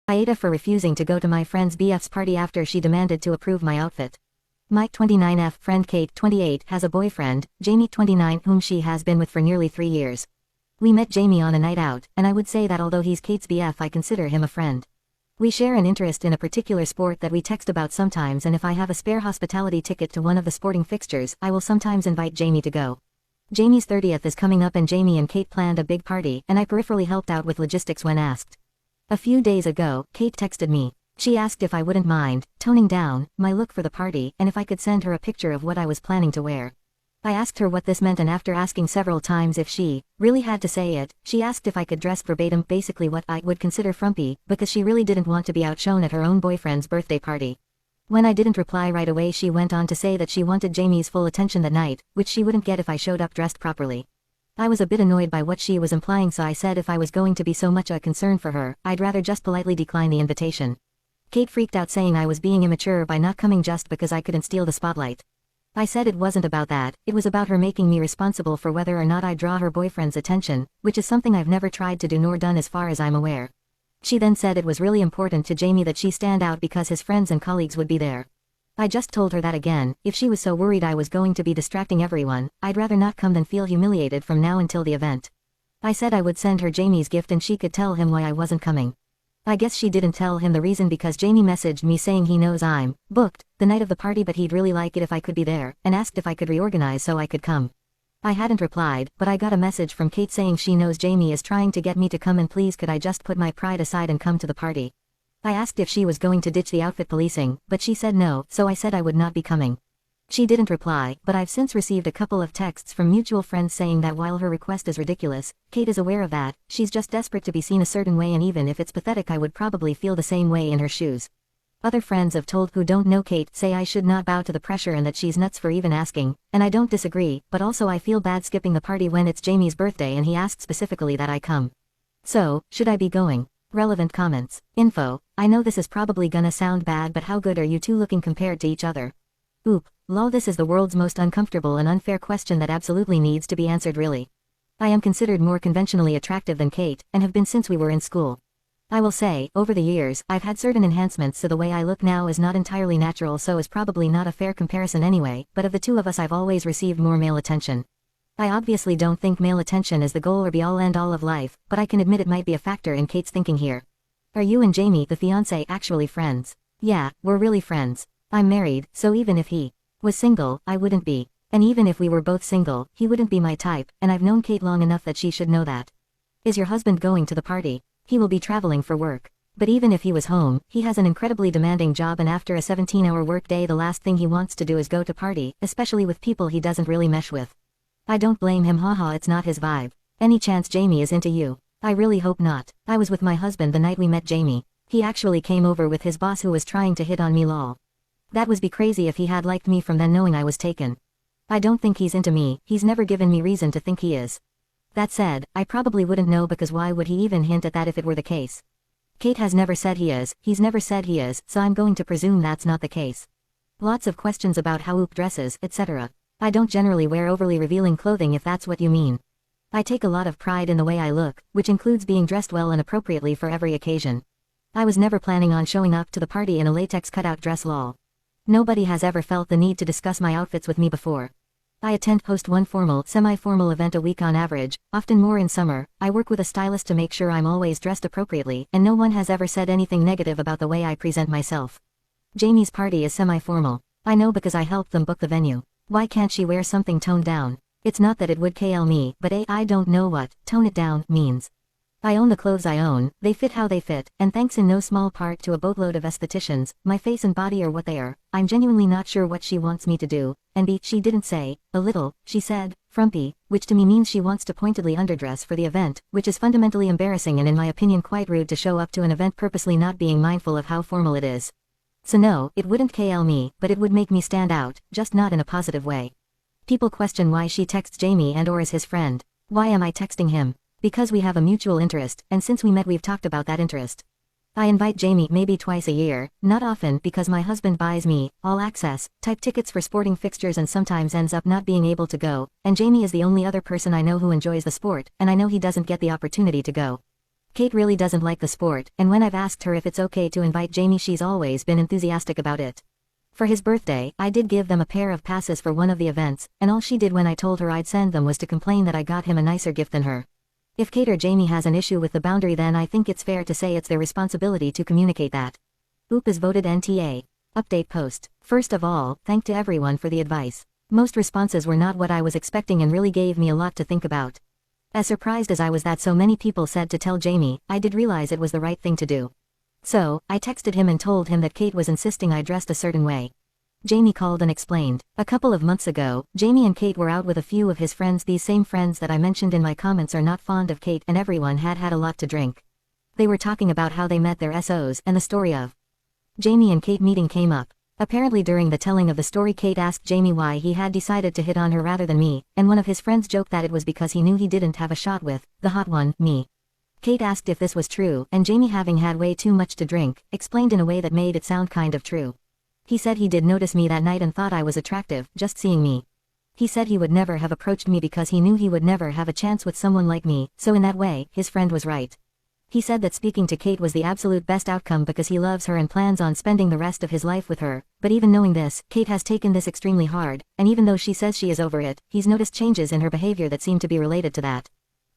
AITA for refusing to go to my friend's BF's party after she demanded to approve my outfit. Mike 29F friend Kate 28 has a boyfriend, Jamie 29, whom she has been with for nearly 3 years. We met Jamie on a night out, and I would say that although he's Kate's BF, I consider him a friend. We share an interest in a particular sport that we text about sometimes, and if I have a spare hospitality ticket to one of the sporting fixtures, I will sometimes invite Jamie to go. Jamie's 30th is coming up and Jamie and Kate planned a big party, and I peripherally helped out with logistics when asked. A few days ago, Kate texted me. She asked if I wouldn't mind toning down my look for the party, and if I could send her a picture of what I was planning to wear. I asked her what this meant, and after asking several times if she really had to say it, she asked if I could dress verbatim, basically what I would consider frumpy, because she really didn't want to be outshone at her own boyfriend's birthday party. When I didn't reply right away, she went on to say that she wanted Jamie's full attention that night, which she wouldn't get if I showed up dressed properly. I was a bit annoyed by what she was implying, so I said if I was going to be so much a concern for her, I'd rather just politely decline the invitation. Kate freaked out, saying I was being immature by not coming just because I couldn't steal the spotlight. I said it wasn't about that, it was about her making me responsible for whether or not I draw her boyfriend's attention, which is something I've never tried to do nor done as far as I'm aware. She then said it was really important to Jamie that she stand out because his friends and colleagues would be there. I just told her that again, if she was so worried I was going to be distracting everyone, I'd rather not come than feel humiliated from now until the event. I said I would send her Jamie's gift and she could tell him why I wasn't coming. I guess she didn't tell him the reason because Jamie messaged me saying he knows I'm booked the night of the party, but he'd really like it if I could be there, and asked if I could reorganize so I could come. I hadn't replied, but I got a message from Kate saying she knows Jamie is trying to get me to come and please could I just put my pride aside and come to the party. I asked if she was going to ditch the outfit policing, but she said no, so I said I would not be coming. She didn't reply, but I've since received a couple of texts from mutual friends saying that while her request is ridiculous, Kate is aware of that, she's just desperate to be seen a certain way, and even if it's pathetic I would probably feel the same way in her shoes. Other friends I've told who don't know Kate say I should not bow to the pressure and that she's nuts for even asking, and I don't disagree, but also I feel bad skipping the party when it's Jamie's birthday and he asked specifically that I come. So, should I be going? Relevant comments. Info. I know this is probably gonna sound bad, but how good are you two looking compared to each other? Oop. Lol, this is the world's most uncomfortable and unfair question that absolutely needs to be answered really. I am considered more conventionally attractive than Kate, and have been since we were in school. I will say, over the years, I've had certain enhancements, so the way I look now is not entirely natural, so is probably not a fair comparison anyway, but of the two of us I've always received more male attention. I obviously don't think male attention is the goal or be all end all of life, but I can admit it might be a factor in Kate's thinking here. Are you and Jamie, the fiancé, actually friends? Yeah, we're really friends. I'm married, so even if he was single, I wouldn't be. And even if we were both single, he wouldn't be my type, and I've known Kate long enough that she should know that. Is your husband going to the party? He will be traveling for work. But even if he was home, he has an incredibly demanding job, and after a 17-hour workday the last thing he wants to do is go to party, especially with people he doesn't really mesh with. I don't blame him, haha, it's not his vibe. Any chance Jamie is into you? I really hope not. I was with my husband the night we met Jamie. He actually came over with his boss who was trying to hit on me, lol. That would be crazy if he had liked me from then knowing I was taken. I don't think he's into me, he's never given me reason to think he is. That said, I probably wouldn't know because why would he even hint at that if it were the case? Kate has never said he is, he's never said he is, so I'm going to presume that's not the case. Lots of questions about how Oop dresses, etc. I don't generally wear overly revealing clothing if that's what you mean. I take a lot of pride in the way I look, which includes being dressed well and appropriately for every occasion. I was never planning on showing up to the party in a latex cutout dress, lol. Nobody has ever felt the need to discuss my outfits with me before. I host one formal, semi-formal event a week on average, often more in summer. I work with a stylist to make sure I'm always dressed appropriately, and no one has ever said anything negative about the way I present myself. Jamie's party is semi-formal. I know because I helped them book the venue. Why can't she wear something toned down? It's not that it would kill me, but I don't know what tone it down means. I own the clothes I own, they fit how they fit, and thanks in no small part to a boatload of estheticians, my face and body are what they are. I'm genuinely not sure what she wants me to do, and she didn't say, a little, she said, frumpy, which to me means she wants to pointedly underdress for the event, which is fundamentally embarrassing and in my opinion quite rude to show up to an event purposely not being mindful of how formal it is. So no, it wouldn't kill me, but it would make me stand out, just not in a positive way. People question why she texts Jamie and or is his friend. Why am I texting him? Because we have a mutual interest, and since we met we've talked about that interest. I invite Jamie maybe twice a year, not often because my husband buys me all access type tickets for sporting fixtures and sometimes ends up not being able to go, and Jamie is the only other person I know who enjoys the sport, and I know he doesn't get the opportunity to go. Kate really doesn't like the sport, and when I've asked her if it's okay to invite Jamie, she's always been enthusiastic about it. For his birthday, I did give them a pair of passes for one of the events, and all she did when I told her I'd send them was to complain that I got him a nicer gift than her. If Kate or Jamie has an issue with the boundary, then I think it's fair to say it's their responsibility to communicate that. Oop is voted NTA. Update post. First of all, thank to everyone for the advice. Most responses were not what I was expecting and really gave me a lot to think about. As surprised as I was that so many people said to tell Jamie, I did realize it was the right thing to do. So, I texted him and told him that Kate was insisting I dressed a certain way. Jamie called and explained. A couple of months ago, Jamie and Kate were out with a few of his friends. These same friends that I mentioned in my comments are not fond of Kate, and everyone had had a lot to drink. They were talking about how they met their SOs, and the story of Jamie and Kate meeting came up. Apparently during the telling of the story, Kate asked Jamie why he had decided to hit on her rather than me, and one of his friends joked that it was because he knew he didn't have a shot with the hot one, me. Kate asked if this was true, and Jamie, having had way too much to drink, explained in a way that made it sound kind of true. He said he did notice me that night and thought I was attractive, just seeing me. He said he would never have approached me because he knew he would never have a chance with someone like me, so in that way, his friend was right. He said that speaking to Kate was the absolute best outcome because he loves her and plans on spending the rest of his life with her, but even knowing this, Kate has taken this extremely hard, and even though she says she is over it, he's noticed changes in her behavior that seem to be related to that.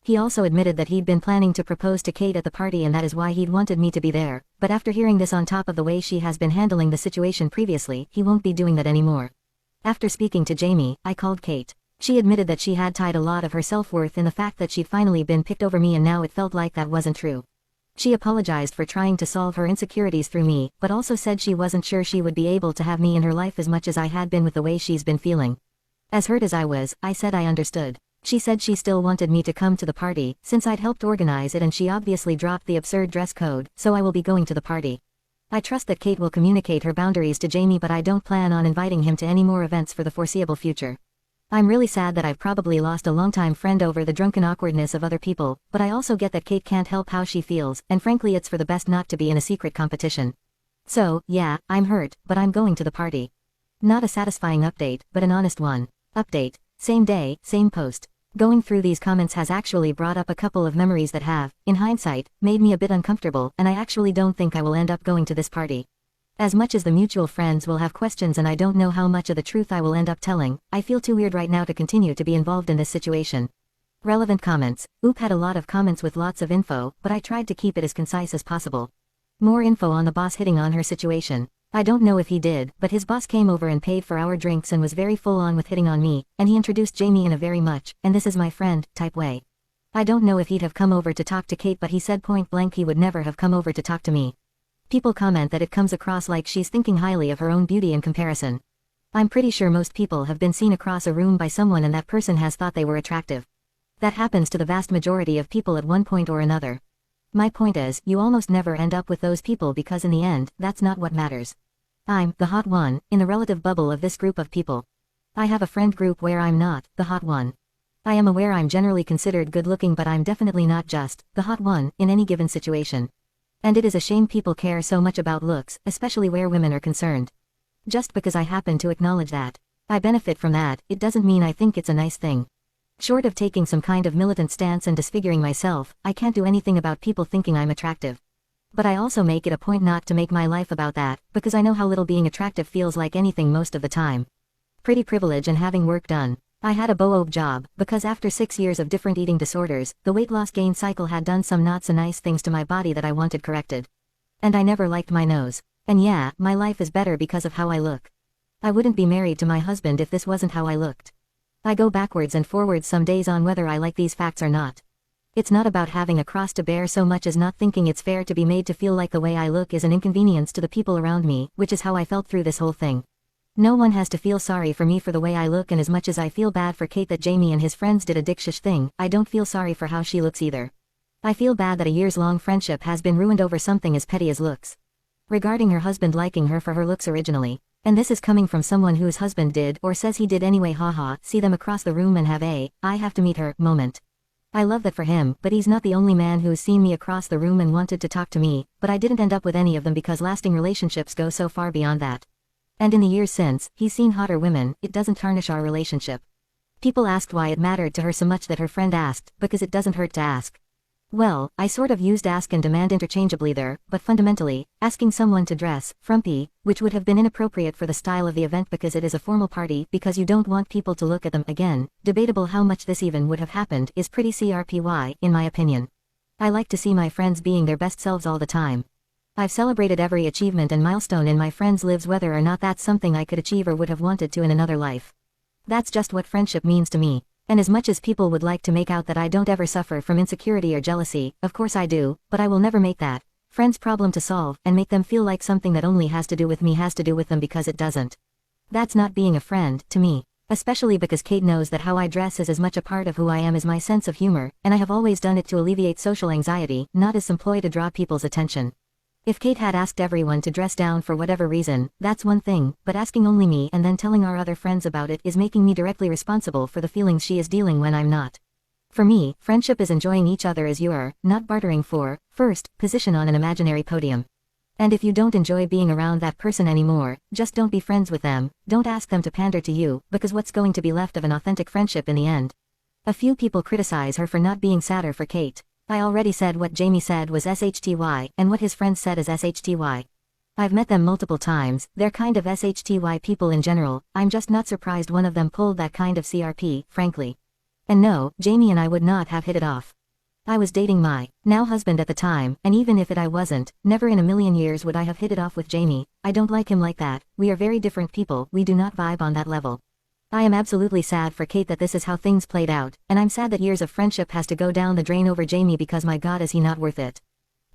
He also admitted that he'd been planning to propose to Kate at the party and that is why he'd wanted me to be there, but after hearing this on top of the way she has been handling the situation previously, he won't be doing that anymore. After speaking to Jamie, I called Kate. She admitted that she had tied a lot of her self-worth in the fact that she'd finally been picked over me and now it felt like that wasn't true. She apologized for trying to solve her insecurities through me, but also said she wasn't sure she would be able to have me in her life as much as I had been with the way she's been feeling. As hurt as I was, I said I understood. She said she still wanted me to come to the party, since I'd helped organize it, and she obviously dropped the absurd dress code, so I will be going to the party. I trust that Kate will communicate her boundaries to Jamie, but I don't plan on inviting him to any more events for the foreseeable future. I'm really sad that I've probably lost a longtime friend over the drunken awkwardness of other people, but I also get that Kate can't help how she feels, and frankly it's for the best not to be in a secret competition. So, yeah, I'm hurt, but I'm going to the party. Not a satisfying update, but an honest one. Update. Same day, same post. Going through these comments has actually brought up a couple of memories that have, in hindsight, made me a bit uncomfortable, and I actually don't think I will end up going to this party. As much as the mutual friends will have questions and I don't know how much of the truth I will end up telling, I feel too weird right now to continue to be involved in this situation. Relevant comments. Oop had a lot of comments with lots of info, but I tried to keep it as concise as possible. More info on the boss hitting on her situation. I don't know if he did, but his boss came over and paid for our drinks and was very full on with hitting on me, and he introduced Jamie in a very much, and this is my friend, type way. I don't know if he'd have come over to talk to Kate, but he said point blank he would never have come over to talk to me. People comment that it comes across like she's thinking highly of her own beauty in comparison. I'm pretty sure most people have been seen across a room by someone and that person has thought they were attractive. That happens to the vast majority of people at one point or another. My point is, you almost never end up with those people because in the end, that's not what matters. I'm the hot one in the relative bubble of this group of people. I have a friend group where I'm not the hot one. I am aware I'm generally considered good looking, but I'm definitely not just the hot one in any given situation. And it is a shame people care so much about looks, especially where women are concerned. Just because I happen to acknowledge that I benefit from that, it doesn't mean I think it's a nice thing. Short of taking some kind of militant stance and disfiguring myself, I can't do anything about people thinking I'm attractive. But I also make it a point not to make my life about that, because I know how little being attractive feels like anything most of the time. Pretty privilege and having work done. I had a BOOB job, because after 6 years of different eating disorders, the weight loss gain cycle had done some not so nice things to my body that I wanted corrected. And I never liked my nose. And yeah, my life is better because of how I look. I wouldn't be married to my husband if this wasn't how I looked. I go backwards and forwards some days on whether I like these facts or not. It's not about having a cross to bear so much as not thinking it's fair to be made to feel like the way I look is an inconvenience to the people around me, which is how I felt through this whole thing. No one has to feel sorry for me for the way I look, and as much as I feel bad for Kate that Jamie and his friends did a dick-shish thing, I don't feel sorry for how she looks either. I feel bad that a years-long friendship has been ruined over something as petty as looks. Regarding her husband liking her for her looks originally. And this is coming from someone whose husband did or says he did anyway, haha, see them across the room and have a, I have to meet her, moment. I love that for him, but he's not the only man who's seen me across the room and wanted to talk to me, but I didn't end up with any of them because lasting relationships go so far beyond that. And in the years since, he's seen hotter women, it doesn't tarnish our relationship. People asked why it mattered to her so much that her friend asked, because it doesn't hurt to ask. Well, I sort of used ask and demand interchangeably there, but fundamentally, asking someone to dress frumpy, which would have been inappropriate for the style of the event because it is a formal party because you don't want people to look at them again, debatable how much this even would have happened is pretty CRPY, in my opinion. I like to see my friends being their best selves all the time. I've celebrated every achievement and milestone in my friends' lives whether or not that's something I could achieve or would have wanted to in another life. That's just what friendship means to me. And as much as people would like to make out that I don't ever suffer from insecurity or jealousy, of course I do, but I will never make that friend's problem to solve and make them feel like something that only has to do with me has to do with them because it doesn't. That's not being a friend, to me. Especially because Kate knows that how I dress is as much a part of who I am as my sense of humor, and I have always done it to alleviate social anxiety, not as some ploy to draw people's attention. If Kate had asked everyone to dress down for whatever reason, that's one thing, but asking only me and then telling our other friends about it is making me directly responsible for the feelings she is dealing when I'm not. For me, friendship is enjoying each other as you are, not bartering for, first, position on an imaginary podium. And if you don't enjoy being around that person anymore, just don't be friends with them, don't ask them to pander to you, because what's going to be left of an authentic friendship in the end? A few people criticize her for not being sadder for Kate. I already said what Jamie said was SHTY, and what his friends said is SHTY. I've met them multiple times, they're kind of SHTY people in general, I'm just not surprised one of them pulled that kind of CRP, frankly. And no, Jamie and I would not have hit it off. I was dating my now husband at the time, and even if I wasn't, never in a million years would I have hit it off with Jamie. I don't like him like that, we are very different people, we do not vibe on that level. I am absolutely sad for Kate that this is how things played out, and I'm sad that years of friendship has to go down the drain over Jamie because my god is he not worth it.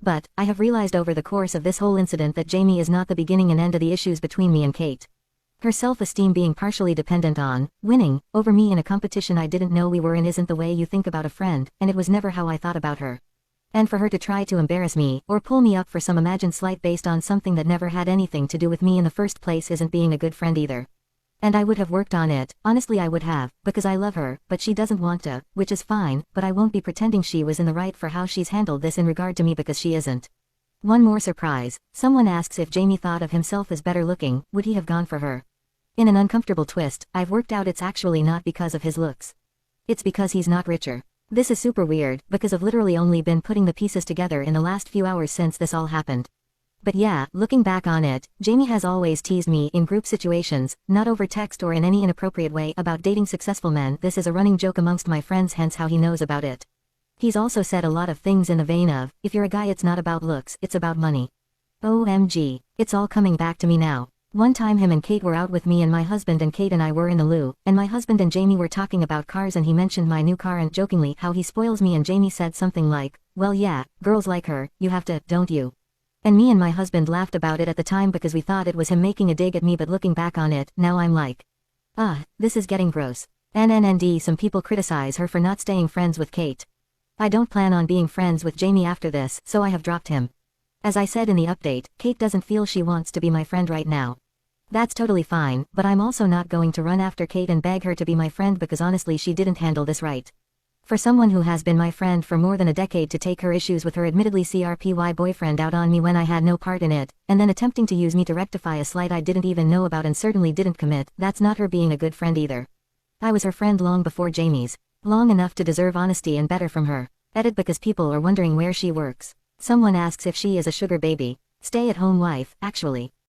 But, I have realized over the course of this whole incident that Jamie is not the beginning and end of the issues between me and Kate. Her self-esteem being partially dependent on winning over me in a competition I didn't know we were in isn't the way you think about a friend, and it was never how I thought about her. And for her to try to embarrass me, or pull me up for some imagined slight based on something that never had anything to do with me in the first place isn't being a good friend either. And I would have worked on it, honestly I would have, because I love her, but she doesn't want to, which is fine, but I won't be pretending she was in the right for how she's handled this in regard to me because she isn't. One more surprise, someone asks if Jamie thought of himself as better looking, would he have gone for her? In an uncomfortable twist, I've worked out it's actually not because of his looks. It's because he's not richer. This is super weird, because I've literally only been putting the pieces together in the last few hours since this all happened. But yeah, looking back on it, Jamie has always teased me in group situations, not over text or in any inappropriate way about dating successful men. This is a running joke amongst my friends, hence how he knows about it. He's also said a lot of things in the vein of, if you're a guy it's not about looks, it's about money. OMG, it's all coming back to me now. One time him and Kate were out with me and my husband and Kate and I were in the loo, and my husband and Jamie were talking about cars and he mentioned my new car and jokingly how he spoils me and Jamie said something like, well yeah, girls like her, you have to, don't you? And me and my husband laughed about it at the time because we thought it was him making a dig at me, but looking back on it, now I'm like, this is getting gross. NNND, some people criticize her for not staying friends with Kate. I don't plan on being friends with Jamie after this, so I have dropped him. As I said in the update, Kate doesn't feel she wants to be my friend right now. That's totally fine, but I'm also not going to run after Kate and beg her to be my friend because honestly she didn't handle this right. For someone who has been my friend for more than a decade to take her issues with her admittedly CRPY boyfriend out on me when I had no part in it, and then attempting to use me to rectify a slight I didn't even know about and certainly didn't commit, that's not her being a good friend either. I was her friend long before Jamie's. Long enough to deserve honesty and better from her. Edit because people are wondering where she works. Someone asks if she is a sugar baby. Stay-at-home wife, actually.